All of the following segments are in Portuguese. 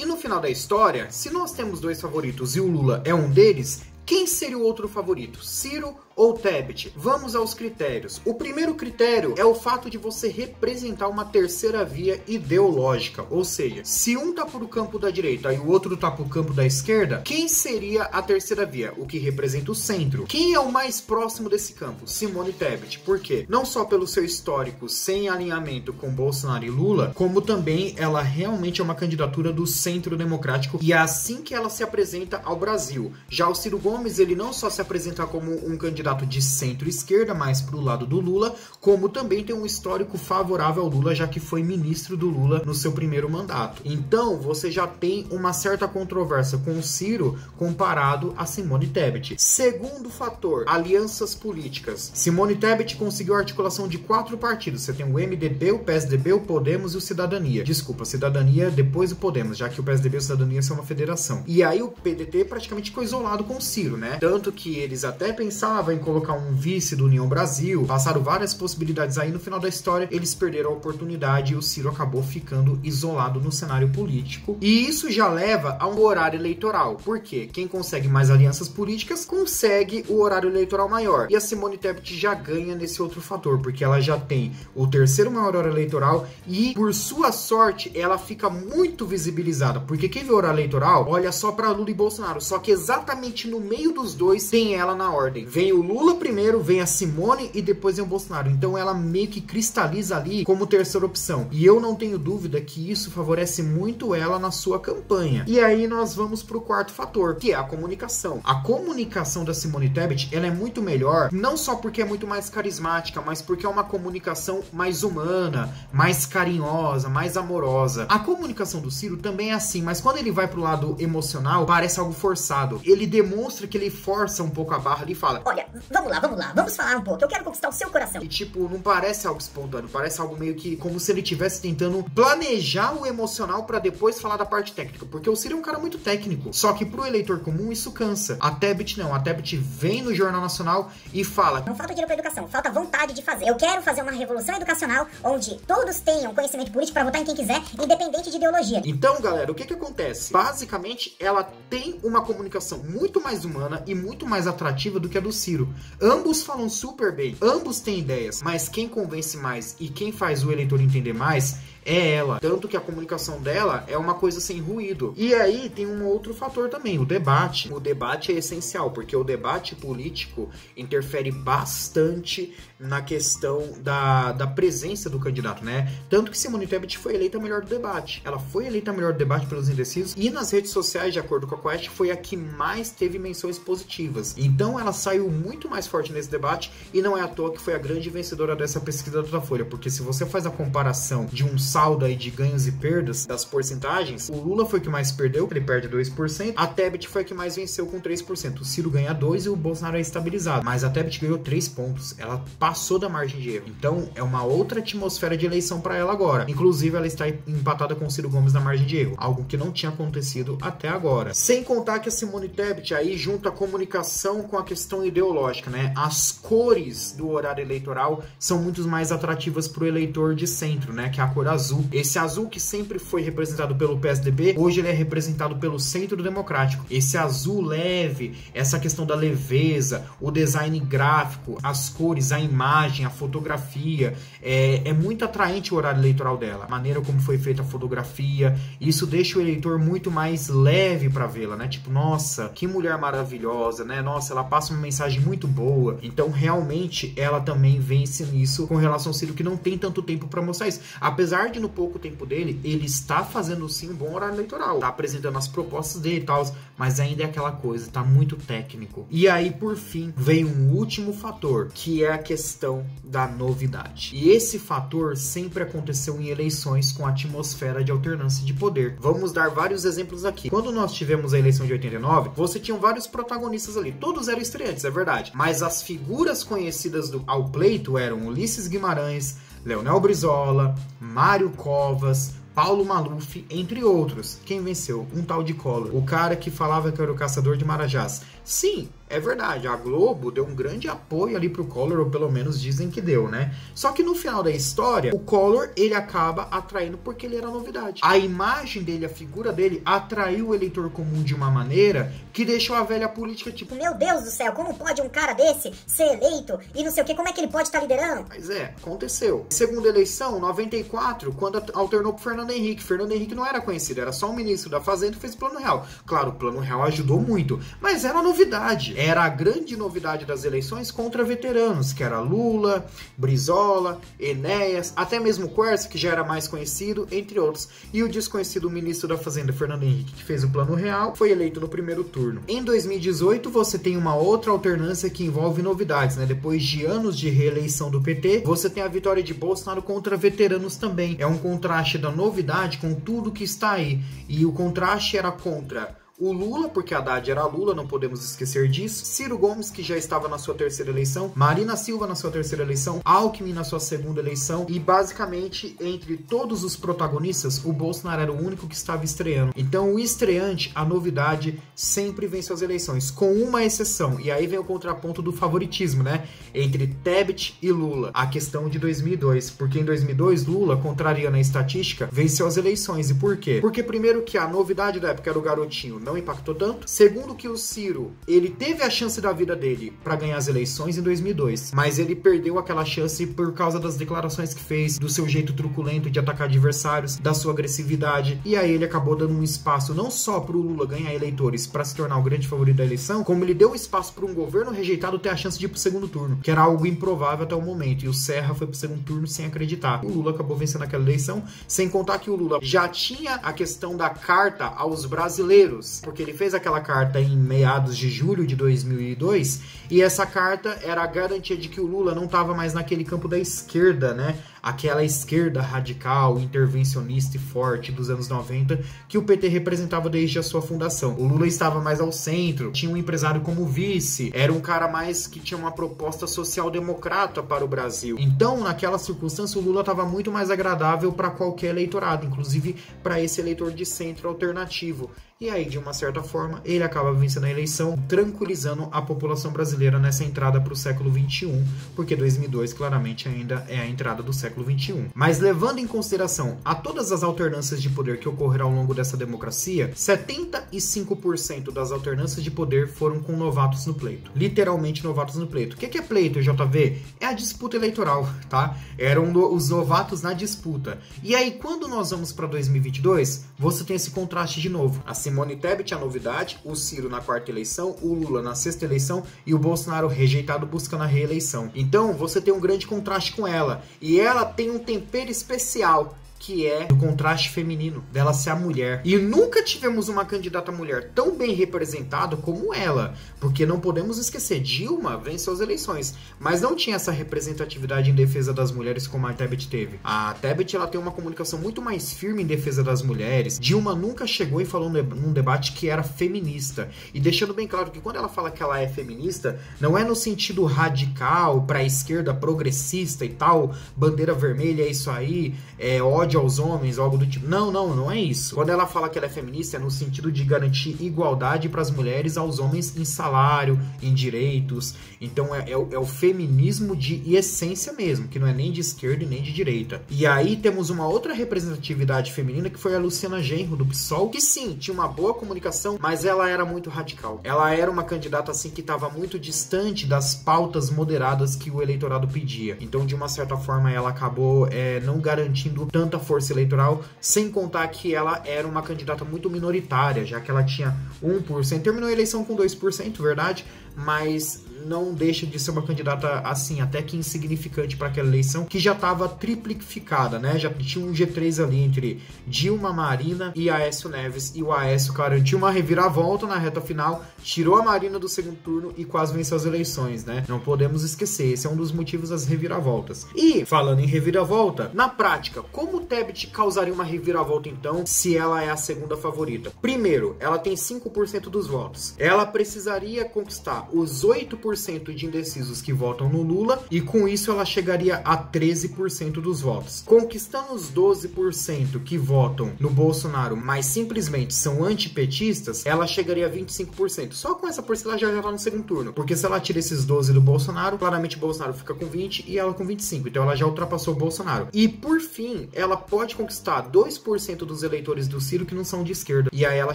E no final da história, se nós temos dois favoritos e o Lula é um deles, quem seria o outro favorito? Ciro ou Tebet? Vamos aos critérios. O primeiro critério é o fato de você representar uma terceira via ideológica, ou seja, se um tá pro campo da direita e o outro tá pro campo da esquerda, quem seria a terceira via? O que representa o centro. Quem é o mais próximo desse campo? Simone Tebet. Por quê? Não só pelo seu histórico sem alinhamento com Bolsonaro e Lula, como também ela realmente é uma candidatura do centro democrático e é assim que ela se apresenta ao Brasil. Já o Ciro Gomes, ele não só se apresenta como um candidato de centro-esquerda, mais pro lado do Lula, como também tem um histórico favorável ao Lula, já que foi ministro do Lula no seu primeiro mandato. Então, você já tem uma certa controvérsia com o Ciro comparado a Simone Tebet. Segundo fator, alianças políticas. Simone Tebet conseguiu a articulação de 4 partidos. Você tem o MDB, o PSDB, o Podemos e o Cidadania. Desculpa, Cidadania depois do Podemos, já que o PSDB e o Cidadania são uma federação. E aí o PDT praticamente ficou isolado com o Ciro, né? Tanto que eles até pensavam em colocar um vice do União Brasil, passaram várias possibilidades aí, no final da história eles perderam a oportunidade e o Ciro acabou ficando isolado no cenário político. E isso já leva a um horário eleitoral, porque quem consegue mais alianças políticas consegue o horário eleitoral maior. E a Simone Tebet já ganha nesse outro fator, porque ela já tem o terceiro maior horário eleitoral e, por sua sorte, ela fica muito visibilizada, porque quem vê o horário eleitoral olha só para Lula e Bolsonaro, só que exatamente no meio dos dois tem ela na ordem. Vem o Lula primeiro, vem a Simone e depois vem o Bolsonaro. Então ela meio que cristaliza ali como terceira opção. E eu não tenho dúvida que isso favorece muito ela na sua campanha. E aí nós vamos pro quarto fator, que é a comunicação. A comunicação da Simone Tebet, ela é muito melhor, não só porque é muito mais carismática, mas porque é uma comunicação mais humana, mais carinhosa, mais amorosa. A comunicação do Ciro também é assim, mas quando ele vai pro lado emocional, parece algo forçado. Ele demonstra que ele força um pouco a barra ali e fala: olha, vamos lá, vamos falar um pouco, eu quero conquistar o seu coração. E tipo, não parece algo espontâneo, parece algo meio que como se ele estivesse tentando planejar o emocional pra depois falar da parte técnica, porque o Ciro é um cara muito técnico, só que pro eleitor comum isso cansa. A Tebet não, a Tebet vem no Jornal Nacional e fala: não falta dinheiro pra educação, falta vontade de fazer. Eu quero fazer uma revolução educacional onde todos tenham conhecimento político pra votar em quem quiser, independente de ideologia. Então, galera, o que acontece? Basicamente, ela tem uma comunicação muito mais humana e muito mais atrativa do que a do Ciro. Ambos falam super bem, ambos têm ideias, mas quem convence mais e quem faz o eleitor entender mais é ela. Tanto que a comunicação dela é uma coisa sem ruído. E aí tem um outro fator também, o debate. O debate é essencial, porque o debate político interfere bastante na questão da presença do candidato, né? Tanto que Simone Tebet foi eleita a melhor do debate. Ela foi eleita a melhor do debate pelos indecisos e nas redes sociais, de acordo com a Quest, foi a que mais teve menções positivas. Então ela saiu muito mais forte nesse debate e não é à toa que foi a grande vencedora dessa pesquisa da Datafolha, porque se você faz a comparação de um saldo aí de ganhos e perdas das porcentagens, o Lula foi o que mais perdeu, ele perde 2%, a Tebet foi a que mais venceu com 3%, o Ciro ganha 2% e o Bolsonaro é estabilizado, mas a Tebet ganhou 3 pontos, ela passou da margem de erro, então é uma outra atmosfera de eleição para ela agora, inclusive ela está empatada com o Ciro Gomes na margem de erro, algo que não tinha acontecido até agora, sem contar que a Simone Tebet aí junta a comunicação com a questão ideológica, né, as cores do horário eleitoral são muito mais atrativas para o eleitor de centro, né, que é a cor azul. Esse azul que sempre foi representado pelo PSDB, hoje ele é representado pelo Centro Democrático. Esse azul leve, essa questão da leveza, o design gráfico, as cores, a imagem, a fotografia, é muito atraente o horário eleitoral dela. A maneira como foi feita a fotografia, isso deixa o eleitor muito mais leve para vê-la, né? Tipo, nossa, que mulher maravilhosa, né? Nossa, ela passa uma mensagem muito boa. Então, realmente, ela também vence nisso com relação ao Ciro, que não tem tanto tempo para mostrar isso. Apesar de no pouco tempo dele, ele está fazendo sim um bom horário eleitoral, tá apresentando as propostas dele e tal, mas ainda é aquela coisa, tá muito técnico. E aí, por fim, vem um último fator, que é a questão da novidade. E esse fator sempre aconteceu em eleições com atmosfera de alternância de poder. Vamos dar vários exemplos aqui. Quando nós tivemos a eleição de 89, você tinha vários protagonistas ali, todos eram estreantes, é verdade, mas as figuras conhecidas ao pleito eram Ulisses Guimarães, Leonel Brizola, Mário Covas, Paulo Maluf, entre outros. Quem venceu? Um tal de Collor. O cara que falava que era o caçador de marajás. Sim, é verdade, a Globo deu um grande apoio ali pro Collor, ou pelo menos dizem que deu, né? Só que no final da história, o Collor, ele acaba atraindo porque ele era novidade. A imagem dele, a figura dele, atraiu o eleitor comum de uma maneira que deixou a velha política tipo... Meu Deus do céu, como pode um cara desse ser eleito e não sei o que, como é que ele pode estar liderando? Mas aconteceu. Segunda eleição, 94, quando alternou pro Fernando Henrique. Fernando Henrique não era conhecido, era só um ministro da Fazenda que fez o Plano Real. Claro, o Plano Real ajudou muito, mas era novidade. Era a grande novidade das eleições contra veteranos, que era Lula, Brizola, Enéas, até mesmo Quércia, que já era mais conhecido, entre outros. E o desconhecido ministro da Fazenda, Fernando Henrique, que fez o Plano Real, foi eleito no primeiro turno. Em 2018, você tem uma outra alternância que envolve novidades, né? Depois de anos de reeleição do PT, você tem a vitória de Bolsonaro contra veteranos também. É um contraste da novidade com tudo que está aí. E o contraste era contra o Lula, porque Haddad era Lula, não podemos esquecer disso. Ciro Gomes, que já estava na sua terceira eleição. Marina Silva na sua terceira eleição. Alckmin na sua segunda eleição. E basicamente, entre todos os protagonistas, o Bolsonaro era o único que estava estreando. Então, o estreante, a novidade, sempre vence as eleições, com uma exceção. E aí vem o contraponto do favoritismo, né? Entre Tebet e Lula. A questão de 2002. Porque em 2002, Lula, contrariando a estatística, venceu as eleições. E por quê? Porque primeiro que a novidade da época era o garotinho, não impactou tanto. Segundo que o Ciro, ele teve a chance da vida dele para ganhar as eleições em 2002, mas ele perdeu aquela chance por causa das declarações que fez, do seu jeito truculento de atacar adversários, da sua agressividade, e aí ele acabou dando um espaço não só pro Lula ganhar eleitores para se tornar o grande favorito da eleição, como ele deu um espaço para um governo rejeitado ter a chance de ir pro segundo turno, que era algo improvável até o momento, e o Serra foi pro segundo turno sem acreditar. O Lula acabou vencendo aquela eleição, sem contar que o Lula já tinha a questão da carta aos brasileiros, porque ele fez aquela carta em meados de julho de 2002, e essa carta era a garantia de que o Lula não estava mais naquele campo da esquerda, né? Aquela esquerda radical, intervencionista e forte dos anos 90 que o PT representava desde a sua fundação. O Lula estava mais ao centro, tinha um empresário como vice, era um cara mais que tinha uma proposta social-democrata para o Brasil. Então, naquela circunstância, o Lula estava muito mais agradável para qualquer eleitorado, inclusive para esse eleitor de centro alternativo. E aí, de uma certa forma, ele acaba vencendo a eleição, tranquilizando a população brasileira nessa entrada para o século XXI, porque 2002 claramente ainda é a entrada do século XXI. Mas levando em consideração a todas as alternâncias de poder que ocorreram ao longo dessa democracia, 75% das alternâncias de poder foram com novatos no pleito. Literalmente novatos no pleito. O que é pleito, JV? É a disputa eleitoral, tá? Eram os novatos na disputa. E aí, quando nós vamos para 2022, você tem esse contraste de novo. A Simone Tebet, a novidade, o Ciro na quarta eleição, o Lula na sexta eleição e o Bolsonaro rejeitado buscando a reeleição. Então, você tem um grande contraste com ela. E ela tem um tempero especial, que é o contraste feminino, dela ser a mulher. E nunca tivemos uma candidata mulher tão bem representada como ela, porque não podemos esquecer, Dilma venceu as eleições, mas não tinha essa representatividade em defesa das mulheres como a Tebet teve. A Tebet, ela tem uma comunicação muito mais firme em defesa das mulheres. Dilma nunca chegou e falou num debate que era feminista, e deixando bem claro que quando ela fala que ela é feminista, não é no sentido radical, pra esquerda, progressista e tal, bandeira vermelha, é isso aí, é ódio aos homens, algo do tipo. Não é isso. Quando ela fala que ela é feminista, é no sentido de garantir igualdade para as mulheres aos homens em salário, em direitos. Então é o feminismo de essência mesmo, que não é nem de esquerda e nem de direita. E aí temos uma outra representatividade feminina, que foi a Luciana Genro, do PSOL, que sim, tinha uma boa comunicação, mas ela era muito radical. Ela era uma candidata assim que estava muito distante das pautas moderadas que o eleitorado pedia. Então, de uma certa forma, ela acabou não garantindo tanta força eleitoral, sem contar que ela era uma candidata muito minoritária, já que ela tinha 1%, terminou a eleição com 2%, verdade, mas não deixa de ser uma candidata assim, até que insignificante para aquela eleição, que já estava triplificada, né? Já tinha um G3 ali entre Dilma, Marina e Aécio Neves, e o Aécio garantiu uma reviravolta na reta final, tirou a Marina do segundo turno e quase venceu as eleições, né? Não podemos esquecer, esse é um dos motivos das reviravoltas. E, falando em reviravolta, na prática, como Tebet causaria uma reviravolta, então, se ela é a segunda favorita? Primeiro, ela tem 5% dos votos. Ela precisaria conquistar os 8% de indecisos que votam no Lula e com isso ela chegaria a 13% dos votos. Conquistando os 12% que votam no Bolsonaro, mas simplesmente são antipetistas, ela chegaria a 25%. Só com essa porcentagem ela já tá no segundo turno, porque se ela tira esses 12 do Bolsonaro, claramente o Bolsonaro fica com 20 e ela com 25. Então ela já ultrapassou o Bolsonaro. E por fim, ela pode conquistar 2% dos eleitores do Ciro que não são de esquerda. E aí ela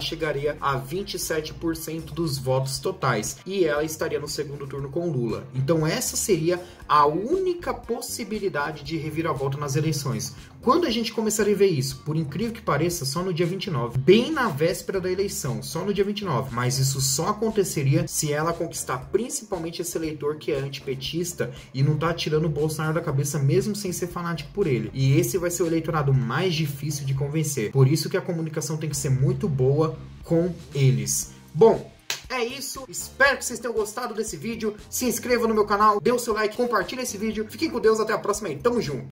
chegaria a 27% dos votos totais. E ela estaria no segundo turno com Lula. Então essa seria a única possibilidade de reviravolta nas eleições. Quando a gente começaria a ver isso? Por incrível que pareça, só no dia 29. Bem na véspera da eleição, só no dia 29. Mas isso só aconteceria se ela conquistar principalmente esse eleitor que é antipetista e não tá tirando o Bolsonaro da cabeça mesmo sem ser fanático por ele. E esse vai ser o eleitorado mais difícil de convencer. Por isso que a comunicação tem que ser muito boa com eles. Bom, é isso, espero que vocês tenham gostado desse vídeo. Se inscreva no meu canal, dê o seu like, compartilhe esse vídeo. Fiquem com Deus, até a próxima e tamo junto!